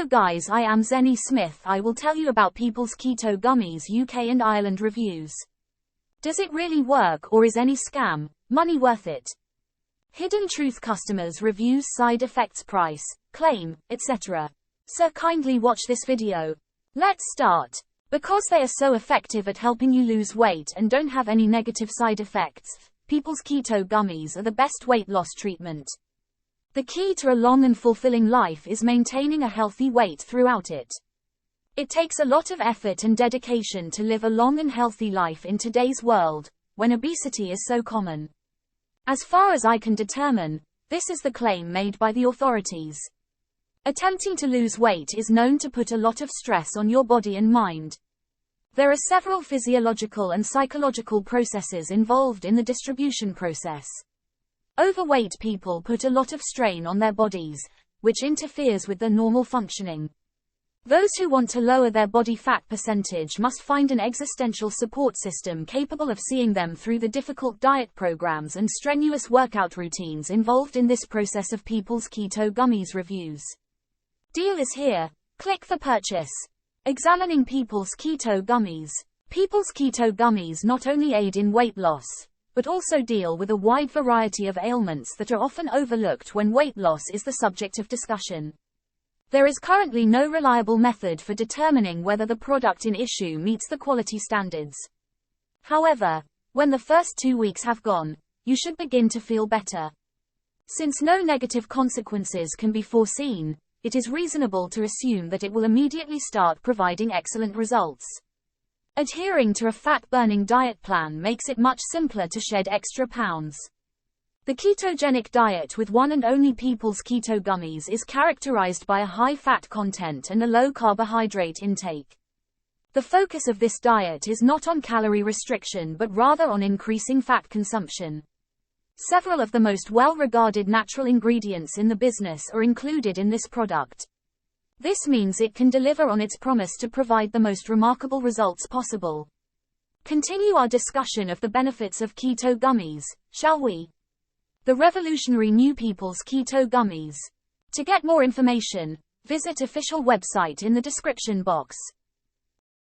Hello guys, I am Zennie Smith. I will tell you about People's Keto Gummies UK and Ireland reviews. Does it really work, or is any scam money worth it? Hidden truth, customers, reviews, side effects, price, claim, etc. So kindly watch this video. Let's start. Because they are so effective at helping you lose weight and don't have any negative side effects, People's Keto Gummies are the best weight loss treatment. The key to a long and fulfilling life is maintaining a healthy weight throughout it. It takes a lot of effort and dedication to live a long and healthy life in today's world, when obesity is so common. As far as I can determine, this is the claim made by the authorities. Attempting to lose weight is known to put a lot of stress on your body and mind. There are several physiological and psychological processes involved in the distribution process. Overweight people put a lot of strain on their bodies, which interferes with their normal functioning. Those who want to lower their body fat percentage must find an existential support system capable of seeing them through the difficult diet programs and strenuous workout routines involved in this process of People's Keto Gummies reviews. Deal is here. Click for purchase. Examining People's Keto Gummies. People's Keto Gummies not only aid in weight loss, but also deal with a wide variety of ailments that are often overlooked when weight loss is the subject of discussion. There is currently no reliable method for determining whether the product in issue meets the quality standards. However, when the first 2 weeks have gone, you should begin to feel better. Since no negative consequences can be foreseen, it is reasonable to assume that it will immediately start providing excellent results. Adhering to a fat-burning diet plan makes it much simpler to shed extra pounds. The ketogenic diet with one and only People's Keto Gummies is characterized by a high fat content and a low carbohydrate intake. The focus of this diet is not on calorie restriction but rather on increasing fat consumption. Several of the most well-regarded natural ingredients in the business are included in this product. This means it can deliver on its promise to provide the most remarkable results possible. Continue our discussion of the benefits of keto gummies, shall we? The revolutionary new People's Keto Gummies. To get more information, visit official website in the description box.